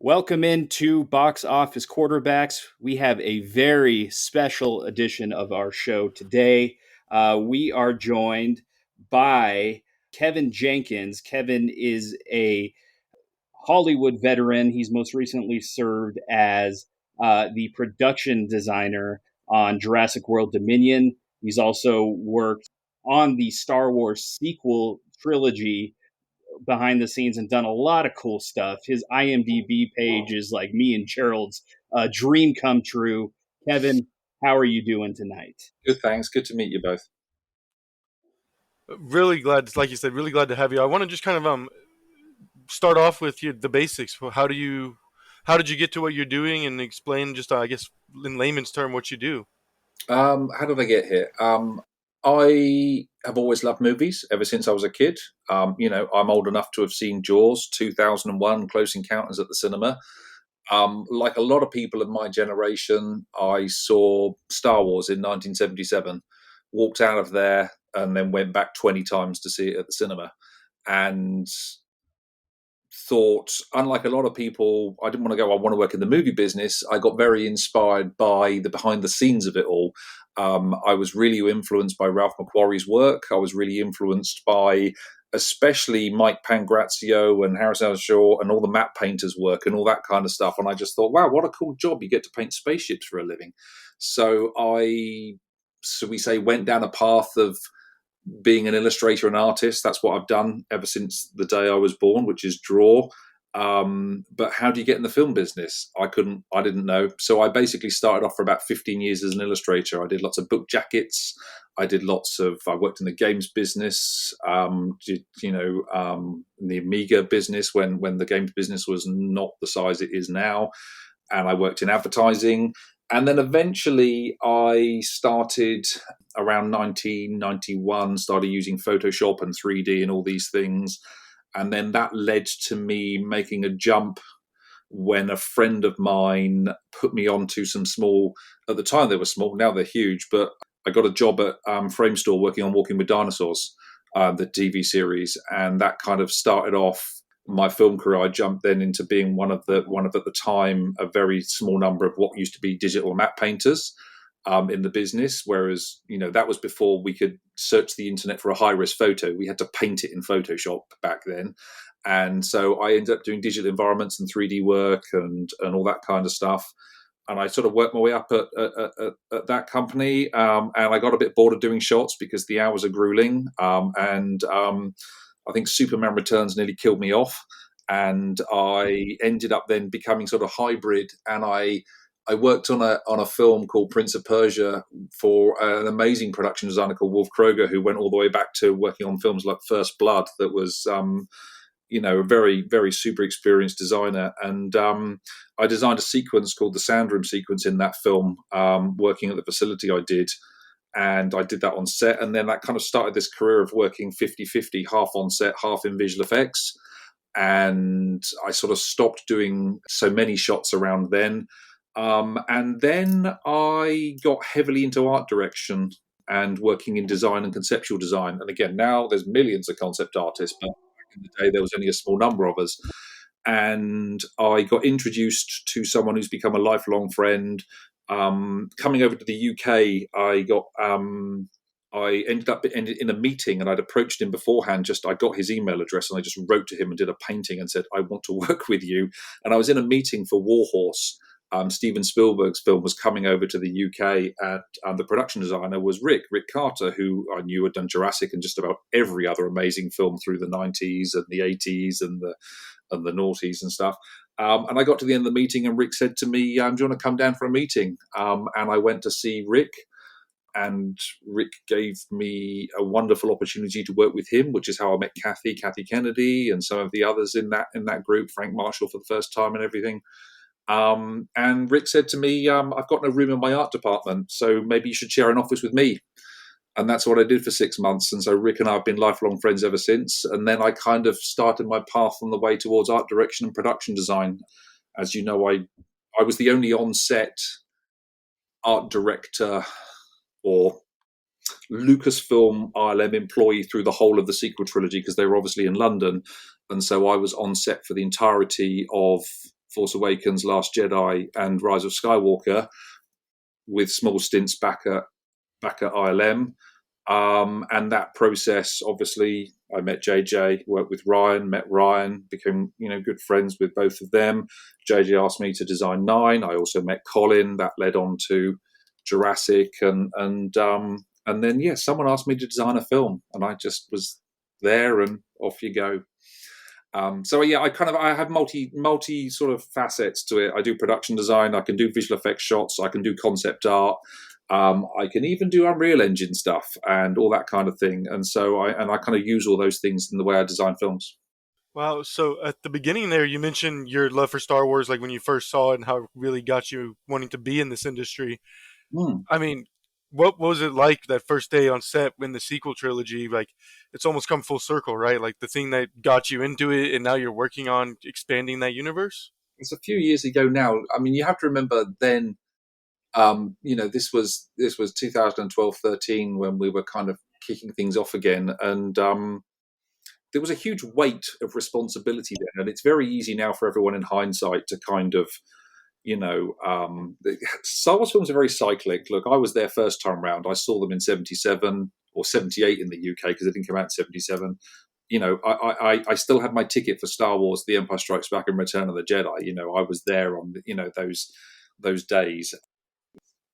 Welcome into Box Office Quarterbacks. We have a very special edition of our show today. We are joined by Kevin Jenkins. Kevin is a Hollywood veteran. He's most recently served as the production designer on Jurassic World Dominion. He's also worked on the Star Wars sequel trilogy behind the scenes and done a lot of cool stuff. His IMDb page is like me and Gerald's dream come true. Kevin, how are you doing tonight? Good, thanks. Good to meet you both. Really glad, like you said, really glad to have you. I want to just kind of start off with the basics. How did you get to what you're doing, and explain just I guess in layman's term what you do. How did I get here? I have always loved movies ever since I was a kid. I'm old enough to have seen Jaws, 2001, Close Encounters at the cinema. Like a lot of people of my generation, I saw Star Wars in 1977, walked out of there, and then went back 20 times to see it at the cinema. And thought, unlike a lot of people, I didn't want to go, I want to work in the movie business. I got very inspired by the behind the scenes of it all. I was really influenced by Ralph McQuarrie's work. I was really influenced by especially Mike Pangrazio and Harrison Shaw and all the map painters' work and all that kind of stuff. And I just thought, wow, what a cool job. You get to paint spaceships for a living. So we say, went down a path of being an illustrator and artist. That's what I've done ever since the day I was born, which is draw. But how do you get in the film business? I didn't know. So I basically started off for about 15 years as an illustrator. I did lots of book jackets. I worked in the games business, in the Amiga business when the games business was not the size it is now. And I worked in advertising. And then eventually I started around 1991, started using Photoshop and 3D and all these things. And then that led to me making a jump when a friend of mine put me onto some small, at the time they were small, now they're huge, but I got a job at Frame Store working on Walking with Dinosaurs, the TV series. And that kind of started off my film career. I jumped then into being one of at the time a very small number of what used to be digital map painters in the business. Whereas that was before we could search the internet for a high res photo. We had to paint it in Photoshop back then, and so I ended up doing digital environments and 3D work and all that kind of stuff. And I sort of worked my way up at that company, and I got a bit bored of doing shots because the hours are grueling. I think Superman Returns nearly killed me off, and I ended up then becoming sort of hybrid. And I worked on a film called Prince of Persia for an amazing production designer called Wolf Kroger, who went all the way back to working on films like First Blood. That was a very, very super experienced designer. And I designed a sequence called the Sandroom sequence in that film, working at the facility I did. And I did that on set. And then that kind of started this career of working 50-50, half on set, half in visual effects. And I sort of stopped doing so many shots around then. And then I got heavily into art direction and working in design and conceptual design. And again, now there's millions of concept artists, but back in the day, there was only a small number of us. And I got introduced to someone who's become a lifelong friend. Coming over to the UK, I ended up in a meeting, and I'd approached him beforehand. I got his email address, and I just wrote to him and did a painting and said, I want to work with you. And I was in a meeting for Warhorse. Steven Spielberg's film was coming over to the UK, and the production designer was Rick Carter, who I knew had done Jurassic and just about every other amazing film through the 90s and the 80s and the noughties and stuff. And I got to the end of the meeting, and Rick said to me, do you want to come down for a meeting? And I went to see Rick, and Rick gave me a wonderful opportunity to work with him, which is how I met Kathy Kennedy, and some of the others in that group, Frank Marshall for the first time and everything. And Rick said to me, I've got no room in my art department, so maybe you should share an office with me. And that's what I did for 6 months. And so Rick and I have been lifelong friends ever since. And then I kind of started my path on the way towards art direction and production design. As you know, I was the only on-set art director or Lucasfilm ILM employee through the whole of the sequel trilogy, because they were obviously in London. And so I was on set for the entirety of Force Awakens, Last Jedi, and Rise of Skywalker, with small stints back at ILM. And that process, obviously, I met JJ, worked with Ryan, met Ryan, became good friends with both of them. JJ asked me to design 9. I also met Colin. That led on to Jurassic, and then someone asked me to design a film, and I just was there, and off you go. I have multi sort of facets to it. I do production design. I can do visual effects shots. I can do concept art. I can even do Unreal Engine stuff and all that kind of thing. And so I kind of use all those things in the way I design films. Wow. So at the beginning there, you mentioned your love for Star Wars, like when you first saw it and how it really got you wanting to be in this industry. I mean, what was it like that first day on set in the sequel trilogy? Like, it's almost come full circle, right? Like the thing that got you into it, and now you're working on expanding that universe. It's a few years ago now. I mean, you have to remember then. This was 2012-13 when we were kind of kicking things off again, and there was a huge weight of responsibility there. And it's very easy now for everyone in hindsight to kind of, Star Wars films are very cyclic. Look, I was there first time round. I saw them in 77 or 78 in the UK because they didn't come out in 77. I still had my ticket for Star Wars, The Empire Strikes Back and Return of the Jedi. I was there on those days.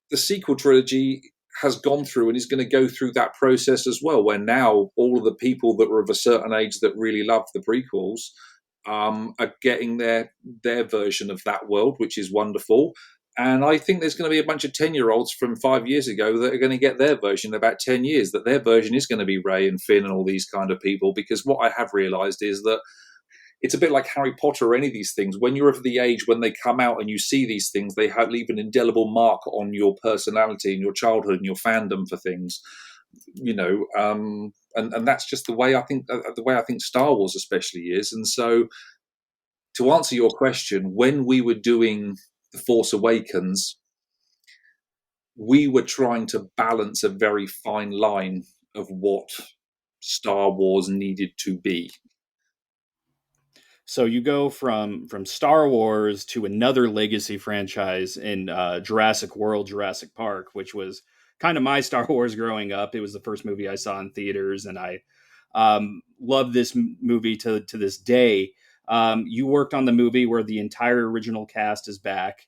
The sequel trilogy has gone through and is going to go through that process as well, where now all of the people that were of a certain age that really loved the prequels are getting their version of that world, which is wonderful. And I think there's going to be a bunch of 10-year-olds from 5 years ago that are going to get their version in about 10 years, that their version is going to be Rey and Finn and all these kind of people. Because what I have realized is that it's a bit like Harry Potter or any of these things. When you're of the age when they come out and you see these things, they leave an indelible mark on your personality and your childhood and your fandom for things. And that's just the way I think Star Wars especially is. And so, to answer your question, when we were doing The Force Awakens, we were trying to balance a very fine line of what Star Wars needed to be. So you go from Star Wars to another legacy franchise in Jurassic World, Jurassic Park, which was kind of my Star Wars growing up. It was the first movie I saw in theaters, and I love this movie to this day. You worked on the movie where the entire original cast is back.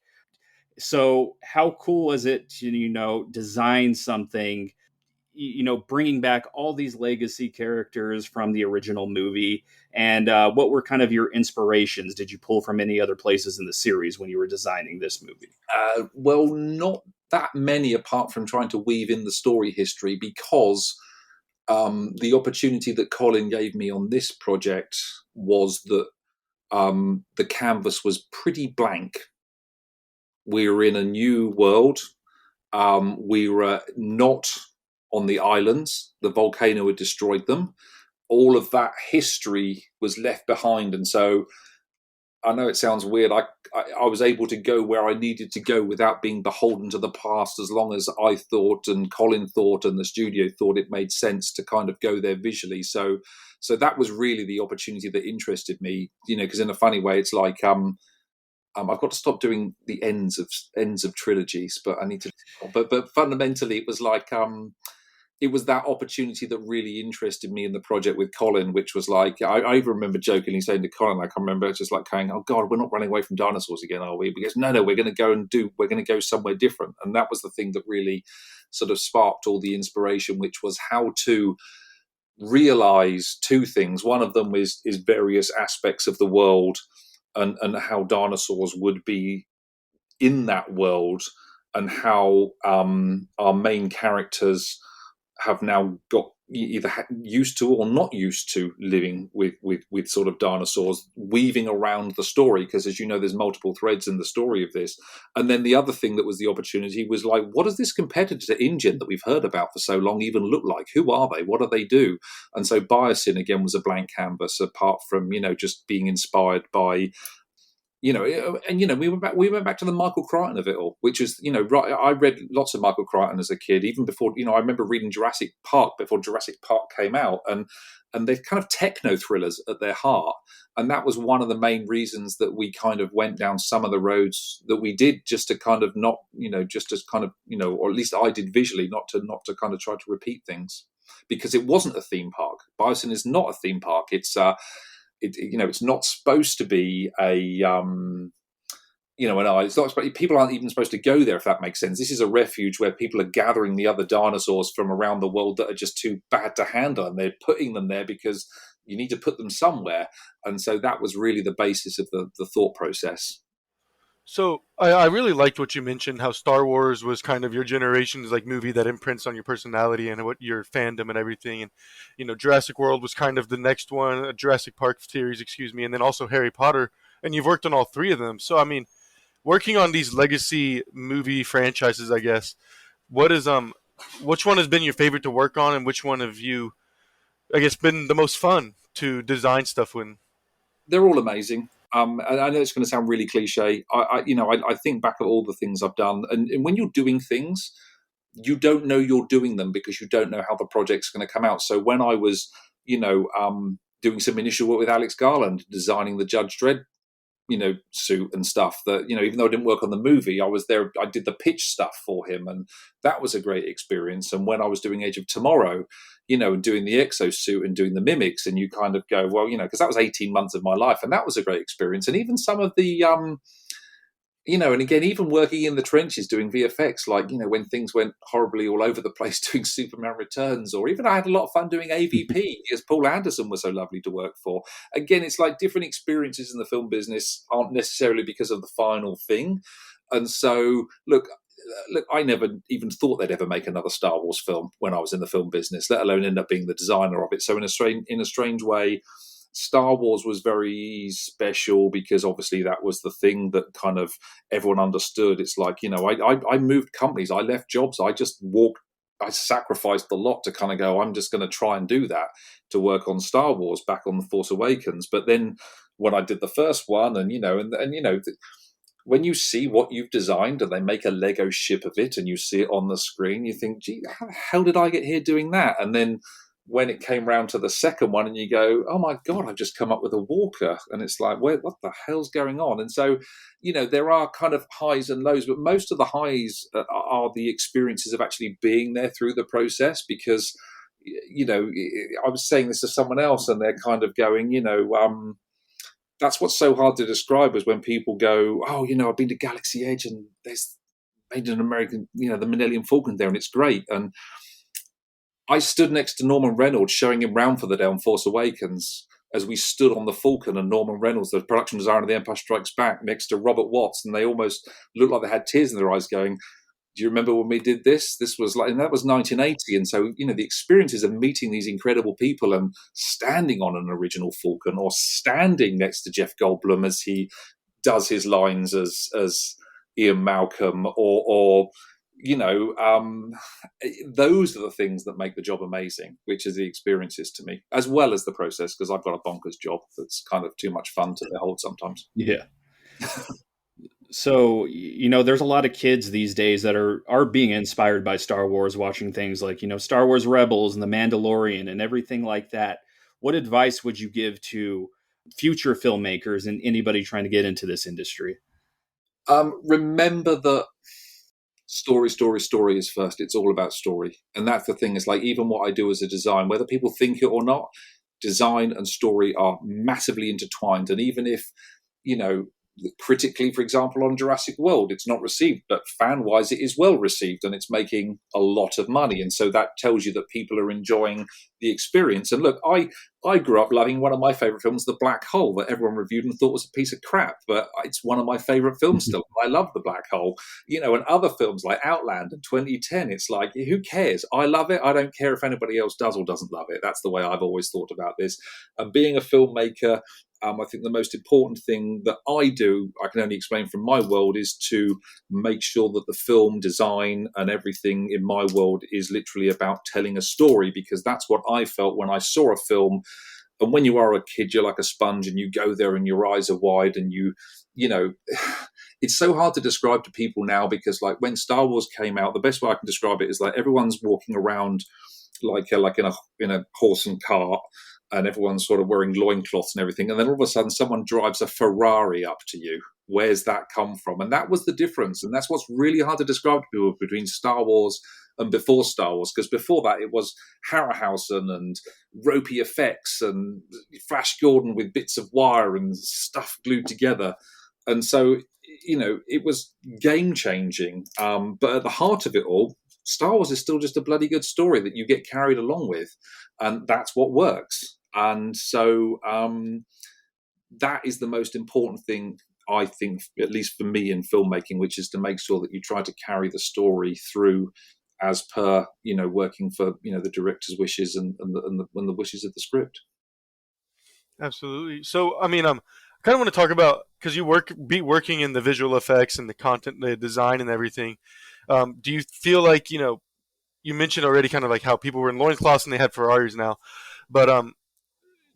So how cool is it to, design something, bringing back all these legacy characters from the original movie? And what were kind of your inspirations? Did you pull from any other places in the series when you were designing this movie? Well, not that many, apart from trying to weave in the story history, because the opportunity that Colin gave me on this project was that the canvas was pretty blank. We were in a new world. We were not on the islands. The volcano had destroyed them. All of that history was left behind. And so I know it sounds weird. I was able to go where I needed to go without being beholden to the past, as long as I thought and Colin thought and the studio thought it made sense to kind of go there visually. So that was really the opportunity that interested me, because in a funny way, it's like, I've got to stop doing the ends of trilogies, but I need to. But fundamentally, it was like it was that opportunity that really interested me in the project with Colin, which was like, I even remember jokingly saying to Colin, I can't remember, just like going, "Oh God, we're not running away from dinosaurs again, are we?" Because no, we're going to go somewhere different, and that was the thing that really sort of sparked all the inspiration, which was how to realize two things. One of them is various aspects of the world. And how dinosaurs would be in that world, and how our main characters have now got either used to or not used to living with sort of dinosaurs, weaving around the story, because as you know, there's multiple threads in the story of this. And then the other thing that was the opportunity was like, what does this competitor to InGen that we've heard about for so long even look like? Who are they? What do they do? And so Biosyn again was a blank canvas, apart from just being inspired by we went back to the Michael Crichton of it all, which is, right. I read lots of Michael Crichton as a kid, even before, I remember reading Jurassic Park before Jurassic Park came out, and they're kind of techno thrillers at their heart. And that was one of the main reasons that we kind of went down some of the roads that we did, just to kind of not, just as kind of, or at least I did visually, not to kind of try to repeat things, because it wasn't a theme park. Biosyn is not a theme park. It's not supposed to be a, it's not. People aren't even supposed to go there, if that makes sense. This is a refuge where people are gathering the other dinosaurs from around the world that are just too bad to handle, and they're putting them there because you need to put them somewhere. And so that was really the basis of the thought process. So I really liked what you mentioned, how Star Wars was kind of your generation's like movie that imprints on your personality and what your fandom and everything. And, Jurassic World was kind of the next one, a Jurassic Park series, excuse me, and then also Harry Potter. And you've worked on all three of them. So, I mean, working on these legacy movie franchises, I guess, which one has been your favorite to work on, and which one have you, I guess, been the most fun to design stuff with? They're all amazing. I know it's going to sound really cliche. I think back at all the things I've done, and when you're doing things, you don't know you're doing them because you don't know how the project's going to come out. So when I was, doing some initial work with Alex Garland, designing the Judge Dredd, suit and stuff, that, even though I didn't work on the movie, I was there, I did the pitch stuff for him, and that was a great experience. And when I was doing Age of Tomorrow, and doing the exosuit and doing the mimics, and you kind of go, well, because that was 18 months of my life, and that was a great experience. And even some of the, and again, even working in the trenches doing VFX, like, when things went horribly all over the place doing Superman Returns, or even I had a lot of fun doing AVP because Paul Anderson was so lovely to work for. Again, it's like different experiences in the film business aren't necessarily because of the final thing. And so, look, I never even thought they'd ever make another Star Wars film when I was in the film business, let alone end up being the designer of it. So in a strange way, Star Wars was very special because obviously that was the thing that kind of everyone understood. It's like, I moved companies, I left jobs, I sacrificed a lot to kind of go, I'm just going to try and do that, to work on Star Wars back on The Force Awakens. But then when I did the first one, and when you see what you've designed and they make a Lego ship of it and you see it on the screen, you think, gee, how the hell did I get here doing that? And then when it came round to the second one and you go, oh my God, I've just come up with a walker. And it's like, what the hell's going on? And so, there are kind of highs and lows, but most of the highs are the experiences of actually being there through the process. Because, I was saying this to someone else and they're kind of going, that's what's so hard to describe, is when people go, oh, I've been to Galaxy Edge and there's made an American, the Millennium Falcon there, and it's great. And I stood next to Norman Reynolds showing him round for the day on Force Awakens, as we stood on the Falcon, and Norman Reynolds, the production designer of The Empire Strikes Back, next to Robert Watts, and they almost looked like they had tears in their eyes going, do you remember when we did this? This was like, and that was 1980. And so, the experiences of meeting these incredible people and standing on an original Falcon, or standing next to Jeff Goldblum as he does his lines as Ian Malcolm, or those are the things that make the job amazing, which is the experiences to me, as well as the process, because I've got a bonkers job that's kind of too much fun to behold sometimes. Yeah. So, there's a lot of kids these days that are being inspired by Star Wars, watching things like, Star Wars Rebels and The Mandalorian and everything like that. What advice would you give to future filmmakers and anybody trying to get into this industry? Remember that story is first. It's all about story. And that's the thing. It's like, even what I do as a design, whether people think it or not, design and story are massively intertwined. And even if, critically, for example, on Jurassic World, it's not received, but fan-wise, it is well received, and it's making a lot of money. And so that tells you that people are enjoying the experience. And look, I grew up loving one of my favorite films, The Black Hole, that everyone reviewed and thought was a piece of crap, but it's one of my favorite films still. I love The Black Hole, and other films like Outland and 2010. It's like, who cares? I love it. I don't care if anybody else does or doesn't love it. That's the way I've always thought about this. And being a filmmaker, I think the most important thing that I do, I can only explain from my world, is to make sure that the film design and everything in my world is literally about telling a story, because that's what I felt when I saw a film. And when you are a kid, you're like a sponge, and you go there and your eyes are wide, and you it's so hard to describe to people now, because like when Star Wars came out, the best way I can describe it is like everyone's walking around like in a horse and cart, and everyone's sort of wearing loincloths and everything, and then all of a sudden someone drives a Ferrari up to you. Where's that come from? And that was the difference, and that's what's really hard to describe to people between Star Wars and before Star Wars, because before that it was Harryhausen and ropey effects and Flash Gordon with bits of wire and stuff glued together. And so, it was game changing. But at the heart of it all, Star Wars is still just a bloody good story that you get carried along with. And that's what works. And so that is the most important thing, I think, at least for me in filmmaking, which is to make sure that you try to carry the story through as per, working for, the director's wishes and the wishes of the script. Absolutely. So, I mean, kind of want to talk about, because you be working in the visual effects and the content, the design and everything. Do you feel like, you mentioned already kind of like how people were in loincloths and they had Ferraris now, but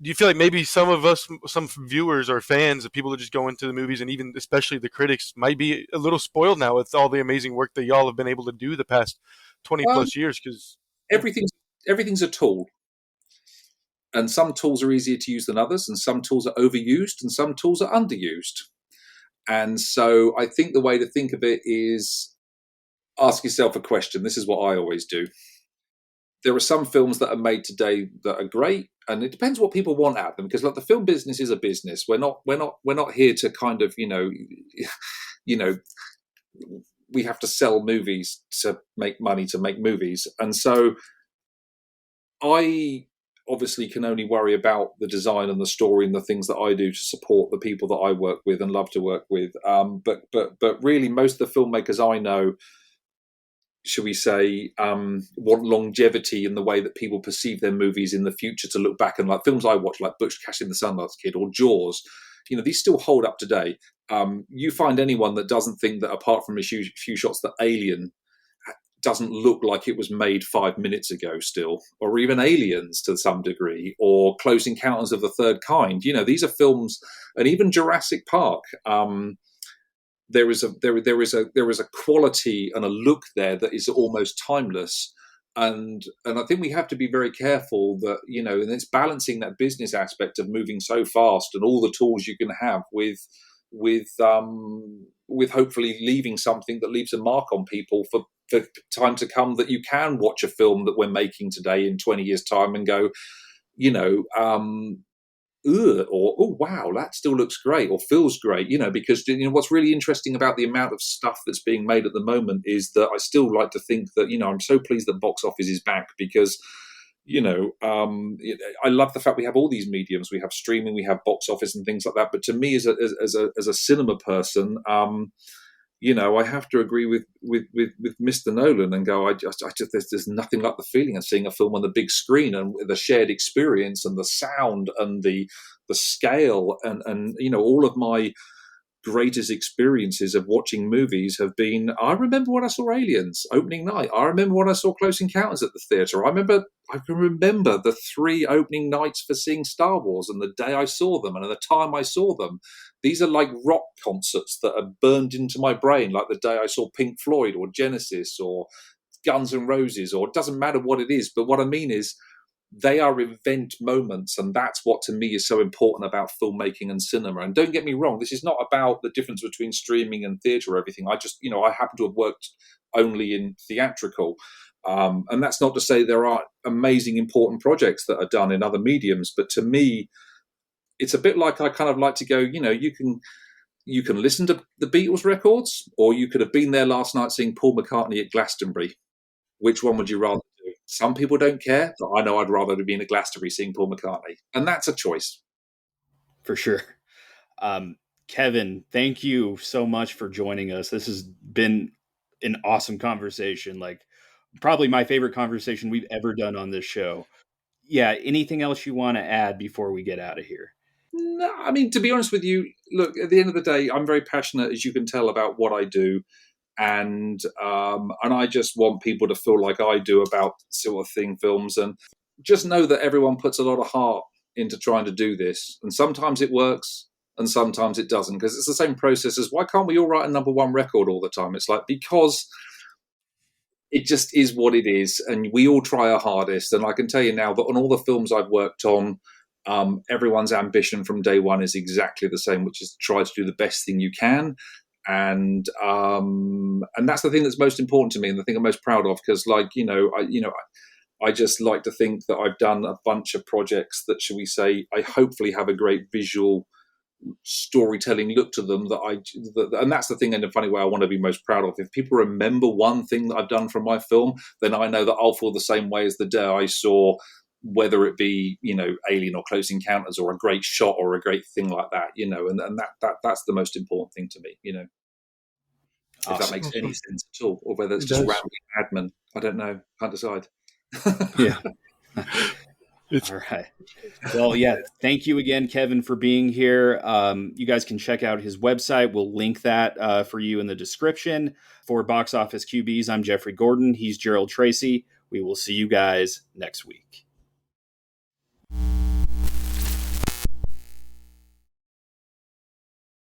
do you feel like maybe some of us, some viewers or fans of people that just go into the movies, and even especially the critics, might be a little spoiled now with all the amazing work that y'all have been able to do the past 20 plus years? Because everything's a tool. And some tools are easier to use than others, and some tools are overused, and some tools are underused. And so I think the way to think of it is ask yourself a question. This is what I always do. There are some films that are made today that are great, and it depends what people want out of them. Because like the film business is a business. We're not here to kind of we have to sell movies to make money to make movies, and so I obviously can only worry about the design and the story and the things that I do to support the people that I work with and love to work with. But really, most of the filmmakers I know, should we say, want longevity in the way that people perceive their movies in the future, to look back and like films I watch, like Butch Cassidy and the Sundance Kid or Jaws, these still hold up today. You find anyone that doesn't think that, apart from a few shots, that Alien doesn't look like it was made 5 minutes ago still, or even Aliens to some degree, or Close Encounters of the Third Kind. These are films, and even Jurassic Park. There is a quality and a look there that is almost timeless, and I think we have to be very careful that and it's balancing that business aspect of moving so fast and all the tools you can have with hopefully leaving something that leaves a mark on people for time to come, that you can watch a film that we're making today in 20 years' time and go, or oh wow, that still looks great or feels great, because what's really interesting about the amount of stuff that's being made at the moment is that I still like to think that I'm so pleased that box office is back, because I love the fact we have all these mediums. We have streaming, we have box office and things like that. But to me, as a cinema person, I have to agree with Mr. Nolan and go, I just there's nothing like the feeling of seeing a film on the big screen, and the shared experience and the sound and the scale and all of my greatest experiences of watching movies have been, I remember when I saw Aliens opening night. I remember when I saw Close Encounters at the theatre. I can remember the 3 opening nights for seeing Star Wars, and the day I saw them and the time I saw them. These are like rock concerts that are burned into my brain, like the day I saw Pink Floyd or Genesis or Guns N' Roses, or it doesn't matter what it is. But what I mean is, they are event moments, and that's what to me is so important about filmmaking and cinema. And don't get me wrong, this is not about the difference between streaming and theatre or everything. I just, I happen to have worked only in theatrical. And that's not to say there are amazing, important projects that are done in other mediums. But to me, it's a bit like, I kind of like to go, you can listen to the Beatles records, or you could have been there last night seeing Paul McCartney at Glastonbury. Which one would you rather do? Some people don't care, but I know I'd rather have been at Glastonbury seeing Paul McCartney. And that's a choice. For sure. Kevin, thank you so much for joining us. This has been an awesome conversation. Like, probably my favorite conversation we've ever done on this show. Yeah. Anything else you want to add before we get out of here? No, I mean, to be honest with you, look, at the end of the day, I'm very passionate, as you can tell, about what I do. And I just want people to feel like I do about sort of thing films, and just know that everyone puts a lot of heart into trying to do this. And sometimes it works, and sometimes it doesn't, because it's the same process as why can't we all write a number one record all the time? It's like, because it just is what it is, and we all try our hardest. And I can tell you now that on all the films I've worked on, everyone's ambition from day one is exactly the same, which is to try to do the best thing you can. And that's the thing that's most important to me, and the thing I'm most proud of, because, like, I just like to think that I've done a bunch of projects that, shall we say, I hopefully have a great visual storytelling look to them, and that's the thing in a funny way I want to be most proud of. If people remember one thing that I've done from my film, then I know that I'll feel the same way as the day I saw, whether it be, Alien or Close Encounters or a great shot or a great thing like that, and that's the most important thing to me, if Awesome. that makes any sense at all, or whether it's just rambling admin. I don't know. Can't decide. Yeah. All right. Well, yeah. Thank you again, Kevin, for being here. You guys can check out his website. We'll link that for you in the description. For Box Office QBs, I'm Jeffrey Gordon. He's Gerald Tracy. We will see you guys next week.